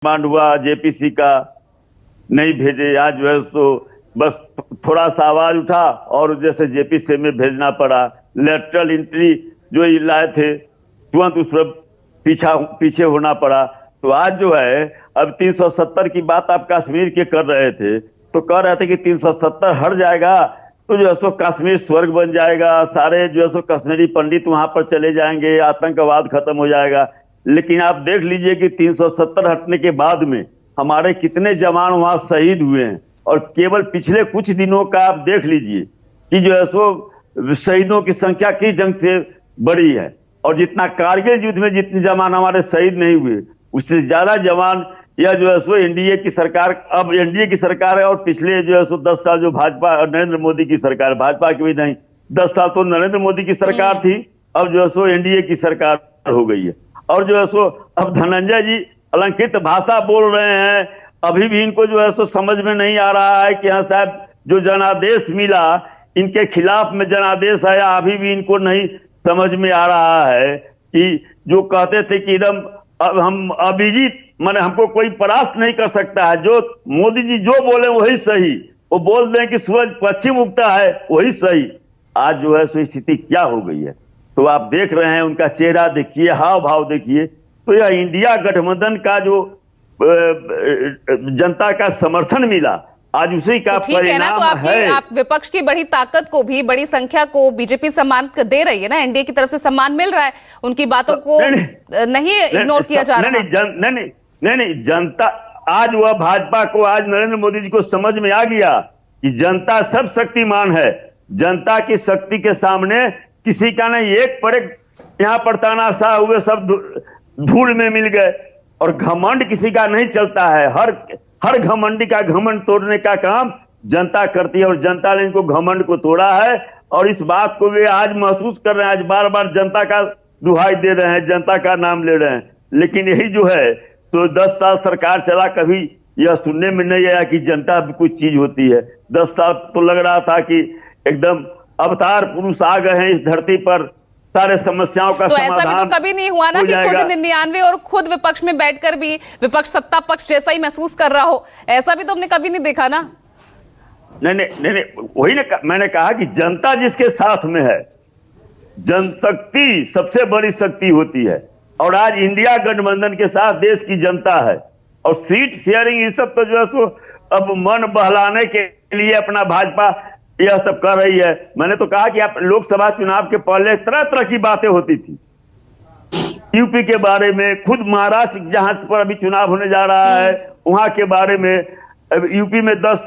Demand हुआ JPC का, नहीं भेजे। आज जो है तो बस थोड़ा सा आवाज उठा और जैसे जेपीसी में भेजना पड़ा। लेटरल एंट्री जो लाए थे तुरंत उस पर पीछे होना पड़ा। तो आज जो है अब 370 की बात आप कश्मीर के कर रहे थे, तो कह रहे थे कि 370 हट जाएगा तो जो है सो कश्मीर स्वर्ग बन जाएगा, सारे जो है सो कश्मीरी पंडित वहां पर चले जाएंगे, आतंकवाद खत्म हो जाएगा। लेकिन आप देख लीजिए कि 370 हटने के बाद में हमारे कितने जवान वहां शहीद हुए हैं। और केवल पिछले कुछ दिनों का आप देख लीजिए कि जो है सो शहीदों की संख्या किस जंग से बड़ी है। और जितना कारगिल युद्ध में जितने जवान हमारे शहीद नहीं हुए, उससे ज्यादा जवान यह जो है सो एनडीए की सरकार, अब एनडीए की सरकार है। और पिछले जो है सो 10 साल जो भाजपा और नरेंद्र मोदी की सरकार, भाजपा की भी नहीं, 10 साल तो नरेंद्र मोदी की सरकार थी, अब जो है सो एनडीए की सरकार हो गई है। और जो है सो अब धनंजय जी अलंकृत भाषा बोल रहे हैं, अभी भी इनको जो है सो समझ में नहीं आ रहा है कि हाँ साहब जो जनादेश मिला इनके खिलाफ में जनादेश आया, अभी भी इनको नहीं समझ में आ रहा है कि जो कहते थे कि एकदम अब हम अभिजीत, माने हमको कोई परास्त नहीं कर सकता है, जो मोदी जी जो बोले वही सही, वो बोल दें कि सूरज पश्चिम उगता है वही सही। आज जो है सो स्थिति क्या हो गई है, तो आप देख रहे हैं उनका चेहरा देखिए, हाव भाव देखिए। तो यह इंडिया गठबंधन का जो जनता का समर्थन मिला, आज उसी का तो परिणाम है। आप विपक्ष की बड़ी ताकत को भी, बड़ी संख्या को बीजेपी सम्मान दे रही है ना, एनडीए की तरफ से सम्मान मिल रहा है, उनकी बातों को नहीं इग्नोर किया जा रहा। नहीं, जनता आज वह भाजपा को, आज नरेंद्र मोदी जी को समझ में आ गया कि जनता सब शक्तिमान है। जनता की शक्ति के सामने किसी का नहीं, एक पर एक यहाँ पर तानाशाह हुए, सब धूल में मिल गए। और घमंड किसी का नहीं चलता है, हर घमंडी का घमंड तोड़ने का काम जनता करती है, और जनता ने इनको घमंड को तोड़ा है। और इस बात को वे आज महसूस कर रहे हैं, आज बार बार जनता का दुहाई दे रहे हैं, जनता का नाम ले रहे हैं। लेकिन यही जो है तो 10 साल सरकार चला, कभी यह सुनने में नहीं आया कि जनता भी कुछ चीज होती है। 10 साल तो लग रहा था कि एकदम अवतार पुरुष आ गए हैं इस धरती पर, सारे समस्याओं का समाधान। तो ऐसा भी तो कभी नहीं हुआ ना कि खुद 99 और खुद विपक्ष में बैठकर भी विपक्ष सत्ता पक्ष जैसा ही महसूस कर रहा हो, ऐसा भी तो हमने कभी नहीं देखा ना। नहीं, वही ना मैंने कहा कि जनता जिसके साथ में है, जनशक्ति सबसे बड़ी शक्ति होती है। और आज इंडिया गठबंधन के साथ देश की जनता है। और सीट शेयरिंग ये सब तो जो है सो अब मन बहलाने के लिए अपना भाजपा यह सब कर रही है। मैंने तो कहा कि आप लोकसभा चुनाव के पहले तरह तरह की बातें होती थी, यूपी के बारे में, खुद महाराष्ट्र जहां पर अभी चुनाव होने जा रहा है वहां के बारे में, यूपी में 10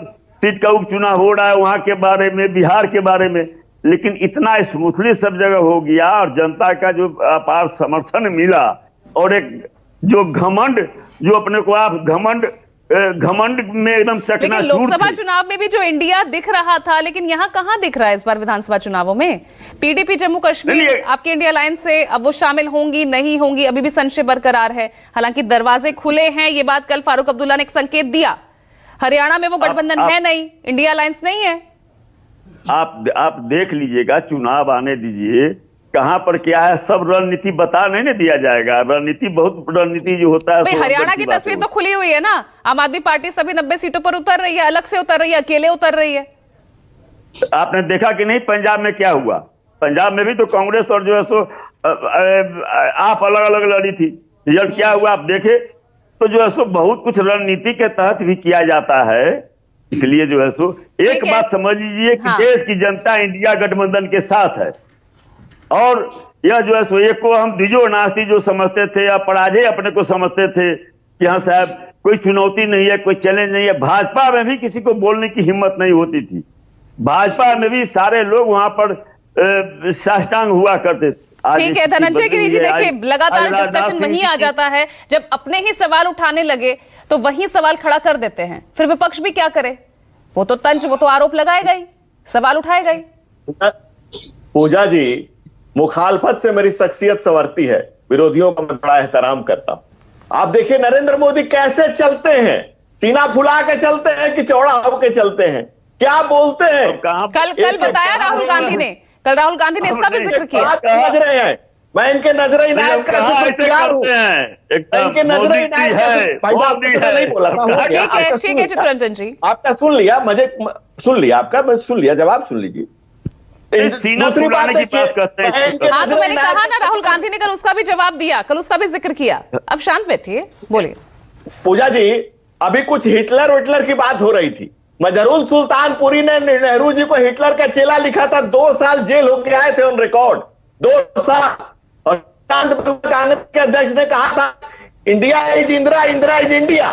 सीट का उपचुनाव हो रहा है वहां के बारे में, बिहार के बारे में। लेकिन इतना स्मूथली सब जगह हो गया और जनता का जो अपार समर्थन मिला, और एक जो घमंड, जो अपने को आप घमंड में एकदम चकनाचूर। लेकिन लोकसभा चुनाव में भी जो इंडिया दिख रहा था, लेकिन यहाँ कहाँ दिख रहा है इस बार विधानसभा चुनावों में? पीडीपी जम्मू कश्मीर आपके इंडिया अलायंस से अब वो शामिल होंगी नहीं होंगी, अभी भी संशय बरकरार है। हालांकि दरवाजे खुले हैं, ये बात कल फारूक अब्दुल्ला ने एक संकेत दिया। हरियाणा में वो गठबंधन है नहीं, इंडिया अलायंस नहीं है। आप देख लीजिएगा, चुनाव आने दीजिए, कहां पर क्या है सब रणनीति बता नहीं दिया जाएगा। रणनीति बहुत रणनीति जो होता है। हरियाणा की तस्वीर तो खुली हुई है ना, आम आदमी पार्टी सभी 90 सीटों पर उतर रही है, अलग से उतर रही है, अकेले उतर रही है। आपने देखा कि नहीं पंजाब में क्या हुआ? पंजाब में भी तो कांग्रेस और जो है सो आप अलग अलग लड़ी थी, रिजल्ट क्या हुआ आप देखे। तो जो है सो बहुत कुछ रणनीति के तहत भी किया जाता है। इसलिए जो है सो एक बात समझ लीजिए कि देश की जनता इंडिया गठबंधन के साथ है। और यह जो है सो एक को हम द्विजो नास्ति जो समझते थे या पराजय अपने को समझते थे कि हाँ साहब कोई चुनौती नहीं है, कोई चैलेंज नहीं है। भाजपा में भी किसी को बोलने की हिम्मत नहीं होती थी, भाजपा में भी सारे लोग वहां पर साष्टांग हुआ करते थे। ठीक है धनंजय गिरी जी, देखिए लगातार डिस्कशन वहीं आ जाता है, जब अपने ही सवाल उठाने लगे तो वही सवाल खड़ा कर देते हैं, फिर विपक्ष भी क्या करे? वो तो तंज, वो तो आरोप लगाएगा ही, सवाल उठाएगा ही। पूजा जी, मुखालफत से मेरी शख्सियत संवरती है, विरोधियों का मैं बड़ा एहतराम करता हूं। आप देखिए नरेंद्र मोदी कैसे चलते हैं, सीना फुला के चलते हैं कि चौड़ा होकर चलते हैं, क्या बोलते हैं। कल बताया राहुल गांधी ने, कल राहुल गांधी ने इसका भी जिक्र किया। समझ रहे हैं मैं इनके नजर इनायत का शुक्रगुजार हूं। इनके नजर इनायत का भाई साहब नहीं बोला था। ठीक है चित्तरंजन जी, आपका सुन लिया, मुझे सुन लिया आपका, मैं सुन लिया, जवाब सुन लीजिए। दूसरी बात की बात करते हैं। हाँ तो मैंने कहा ना, राहुल गांधी ने कल उसका भी जवाब दिया, कल उसका भी जिक्र किया। अब शांत बैठिए, बोलिए। पूजा जी, अभी कुछ हिटलर की बात हो रही थी। मजरूल सुल्तानपुरी ने नेहरू जी को हिटलर का चेला लिखा था, 2 साल जेल होके आए थे ऑन रिकॉर्ड, 2 साल। और कांग्रेस के अध्यक्ष ने कहा था India is Indira, Indira is India.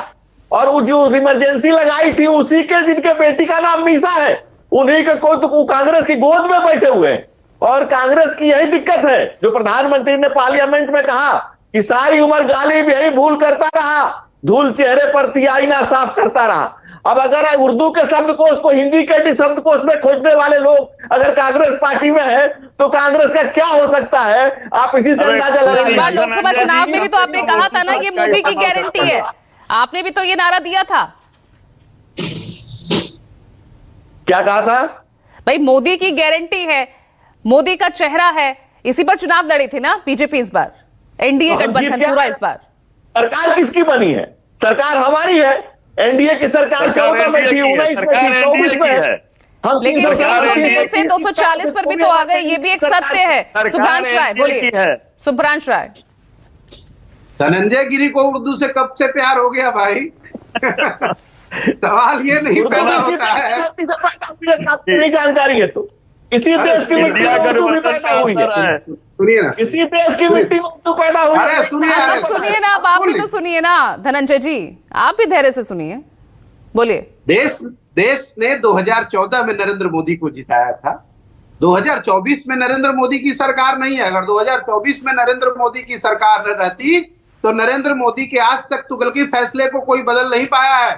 और वो जो इमरजेंसी लगाई थी उसी के, जिनके बेटी का नाम मीसा है, उन्हीं के को कांग्रेस की गोद में बैठे हुए हैं। और कांग्रेस की यही दिक्कत है, जो प्रधानमंत्री ने पार्लियामेंट में कहा कि सारी उम्र गालिब यही भूल करता रहा, धूल चेहरे पर थी आईना साफ करता रहा। अब अगर उर्दू के शब्दकोश को हिंदी के शब्दकोश में खोजने वाले लोग अगर कांग्रेस पार्टी में है तो कांग्रेस का क्या हो सकता है, आप इसी से अंदाजा लगाइए। इस बार लोकसभा चुनाव में भी तो आपने कहा था ना, ये मोदी की गारंटी है, आपने भी तो ये नारा दिया था। क्या कहा था भाई? मोदी की गारंटी है, मोदी का चेहरा है, इसी पर चुनाव लड़ी थी ना बीजेपी इस बार, एनडीए गठबंधन पूरा इस बार। सरकार किसकी बनी है? सरकार हमारी है। एनडीए की सरकार 14 में थी, 19 में थी, 24 में है। लेकिन 303 से 240 पर भी तो आ गए, ये भी एक सत्य है। सुभ्रांश राय बोलिए। सुभ्रांश राय, धनंजय गिरी को उर्दू से कब से प्यार हो गया भाई? सवाल ये नहीं पैदा होता है। नहीं जानकारी है तो इसी देश की मिट्टी में उर्दू भी पैदा हुई है। सुनिए ना, इसी देश की मिट्टी में उर्दू पैदा हुई है। सुनिए ना, आप भी तो सुनिए ना धनंजय जी, आप भी धैर्य से सुनिए, बोलिए। देश ने 2014 में नरेंद्र मोदी को जिताया था। 2024 में नरेंद्र मोदी की सरकार नहीं है। अगर 2024 में नरेंद्र मोदी की सरकार न रहती तो नरेंद्र मोदी के आज तक तुगलकी फैसले को कोई बदल नहीं पाया है।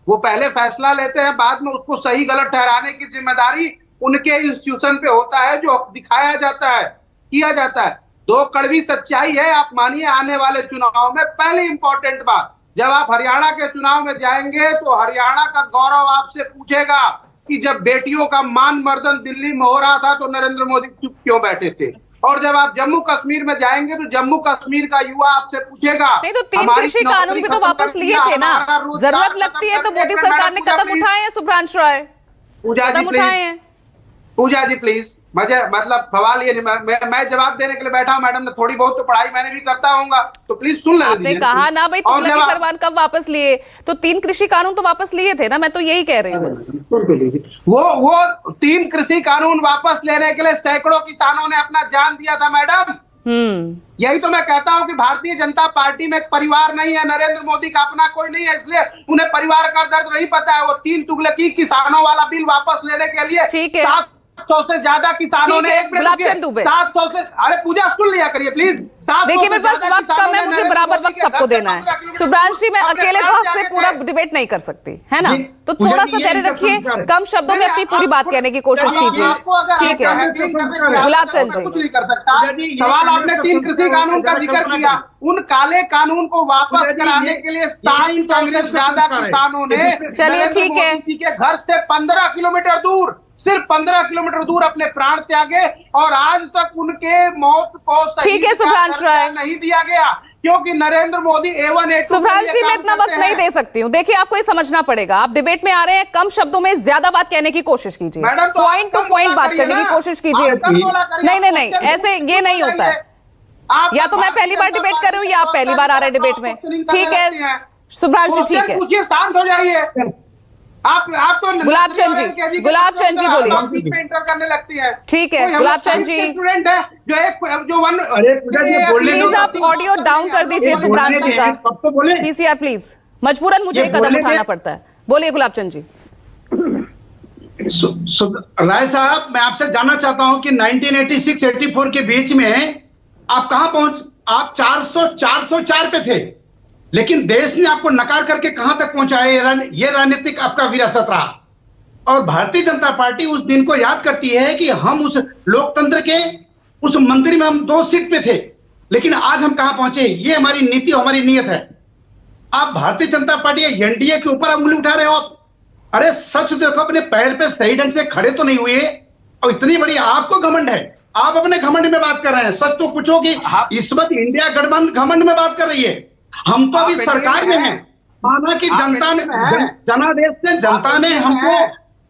वो पहले फैसला लेते हैं, बाद में उसको सही गलत ठहराने की जिम्मेदारी उनके इंस्टीट्यूशन पे होता है, जो दिखाया जाता है, किया जाता है। 2 कड़वी सच्चाई है, आप मानिए। आने वाले चुनाव में पहली इंपॉर्टेंट बात, जब आप हरियाणा के चुनाव में जाएंगे तो हरियाणा का गौरव आपसे पूछेगा कि जब बेटियों का मान मर्दन दिल्ली में हो रहा था तो नरेंद्र मोदी चुप क्यों बैठे थे। और जब आप जम्मू कश्मीर में जाएंगे तो जम्मू कश्मीर का युवा आपसे पूछेगा। नहीं तो 3 कृषि कानून भी तो वापस लिए थे ना, जरूरत लगती है तो मोदी सरकार ने कदम उठाए हैं। सुभ्रांश राय, कदम उठाए हैं। पूजा जी प्लीज, मतलब सवाल ये नहीं, मैं जवाब देने के लिए बैठा हूं। मैडम ने थोड़ी बहुत तो पढ़ाई मैंने भी करता होऊंगा, तो प्लीज सुन लेना। आपने कहा ना भाई तुगलकी फरमान कब वापस लिए, तो 3 कृषि कानून तो वापस लिए थे ना, मैं तो यही कह रही हूँ। वो 3 कृषि कानून वापस लेने के लिए सैकड़ों किसानों ने अपना जान दिया था मैडम। यही तो मैं कहता हूं कि भारतीय जनता पार्टी में एक परिवार नहीं है, नरेंद्र मोदी का अपना कोई नहीं है, इसलिए उन्हें परिवार का दर्द नहीं पता है। वो 3 तुगलकी किसानों वाला बिल वापस लेने के लिए 700 से ज्यादा किसानों ने 700 से, अरे पूजा सुन लिया करिए प्लीज। देखिए मेरे पास वक्त कम है, मुझे बराबर वक्त सबको देना है। सुभ्रांश जी, मैं अकेले तो आपसे पूरा डिबेट नहीं कर सकती, है ना, तो थोड़ा सा धैर्य रखिए, कम शब्दों में अपनी पूरी बात कहने की कोशिश कीजिए, ठीक है? गुलाब चंद जी, कुछ नहीं कर सकता। सवाल आपने 3 कृषि कानून का जिक्र किया, उन काले कानून को वापस कराने के लिए 700 से ज्यादा किसानों ने, चलिए ठीक है, के घर से 15 किलोमीटर दूर, सिर्फ 15 किलोमीटर दूर अपने प्राण त्यागे, और आज तक उनके मौत को ठीक है सुभ्रांश राय नहीं दिया गया, क्योंकि नरेंद्र मोदी A1A2। सुभ्रांश जी, मैं इतना वक्त नहीं दे सकती हूँ। देखिए आपको ये समझना पड़ेगा, आप डिबेट में आ रहे हैं, कम शब्दों में ज्यादा बात कहने की कोशिश कीजिए, पॉइंट टू पॉइंट बात करने की कोशिश कीजिए। नहीं, ऐसे ये नहीं होता है। या तो मैं पहली बार डिबेट कर रही हूँ या आप पहली बार आ रहे हैं डिबेट में, ठीक है सुभ्रांश जी, ठीक है, शांत हो जाइए। आप तो गुलाब चंद जी बोलिए। इंटर करने लगती है, ठीक है गुलाब चंद जी। स्टूडेंट है प्लीज आप ऑडियो डाउन कर दीजिए सुभ्रांश जी का, पीसीआर प्लीज, मजबूरन मुझे कदम उठाना पड़ता है। बोलिए गुलाब चंद जी। राय साहब, मैं आपसे जानना चाहता हूं कि 1986-84 के बीच में आप कहां पहुंच, आप 404 पे थे, लेकिन देश ने आपको नकार करके कहां तक पहुंचाया, ये राजनीतिक आपका विरासत रहा। और भारतीय जनता पार्टी उस दिन को याद करती है कि हम उस लोकतंत्र के उस मंत्री में हम 2 सीट पे थे, लेकिन आज हम कहां पहुंचे, ये हमारी नीति, हमारी नीयत है। आप भारतीय जनता पार्टी एनडीए के ऊपर उंगली उठा रहे हो। अरे सच देखो, अपने पैर पे सही ढंग से खड़े तो नहीं हुए, और इतनी बड़ी आपको घमंड है, आप अपने घमंड में बात कर रहे हैं। सच तो पूछो कि इस वक्त इंडिया गठबंधन घमंड में बात कर रही है। हम तो अभी सरकार में हैं। माना कि जनता ने, जनादेश से जनता ने हमको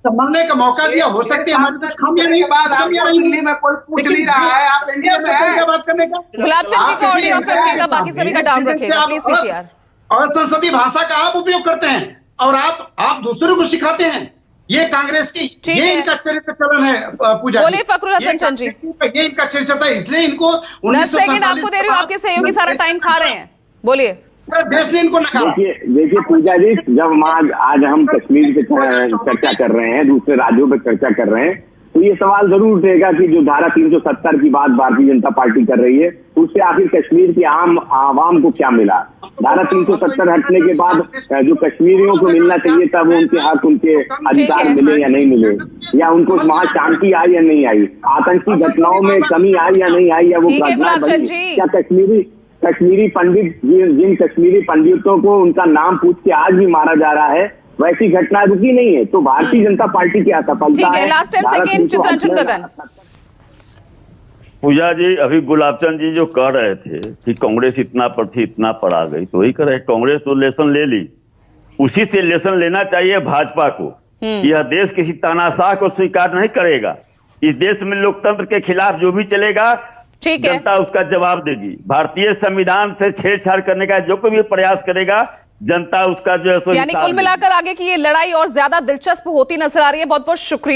संभालने का मौका दिया। हो सकती है हमारी कुछ खामियां नहीं, दिल्ली में कोई पूछ नहीं रहा है, आप इंडिया में हैं। बात करने का गुलाब चंद जी को ऑडियो अप रखिएगा, बाकी सभी का डाउन रखिएगा प्लीज पीसीआर। और संसदीय भाषा का आप उपयोग करते हैं और आप दूसरों को सिखाते हैं। ये कांग्रेस की, ये इनका चरित्र चलन है। पूजा बोलिए फखरुल हसन चंद जी। ये इनका चरित्र था, इसलिए इनको 10 सेकंड आपको दे रही हूँ, आपके सहयोगी सारा टाइम खा रहे हैं। बोलिए। देश ने इनको नकारा। देखिए पूजा जी, जब आज हम कश्मीर पे चर्चा कर रहे हैं, दूसरे राज्यों पे चर्चा कर रहे हैं, तो ये सवाल जरूर उठेगा कि जो धारा 370 की बात भारतीय जनता पार्टी कर रही है, उससे आखिर कश्मीर की आम आवाम को क्या मिला? धारा 370 हटने के बाद जो कश्मीरियों को मिलना चाहिए था, वो उनके हक, उनके अधिकार मिले या नहीं मिले, या उनको वहां शांति आई या नहीं आई, आतंकी घटनाओं में कमी आई या नहीं आई, या वो घटनाएं बढ़ी, क्या कश्मीरी पंडित, जिन कश्मीरी पंडितों को उनका नाम पूछ के आज भी मारा जा रहा है, वैसी घटना रुकी नहीं है। तो भारतीय जनता पार्टी की असफलता है। लास्ट 10 सेकंड चित्रांशु गगन। पूजा जी, अभी गुलाबचंद जी जो कह रहे थे कि कांग्रेस इतना पर थी, इतना पर आ गई, तो वही कह रहे, कांग्रेस तो लेसन ले ली, उसी से लेसन लेना चाहिए भाजपा को। यह देश किसी तानाशाह को स्वीकार नहीं करेगा। इस देश में लोकतंत्र के खिलाफ जो भी चलेगा, जनता उसका जवाब देगी। भारतीय संविधान से छेड़छाड़ करने का जो कोई भी प्रयास करेगा, जनता उसका जो है, यानी कुल मिलाकर आगे की ये लड़ाई और ज्यादा दिलचस्प होती नजर आ रही है। बहुत बहुत शुक्रिया।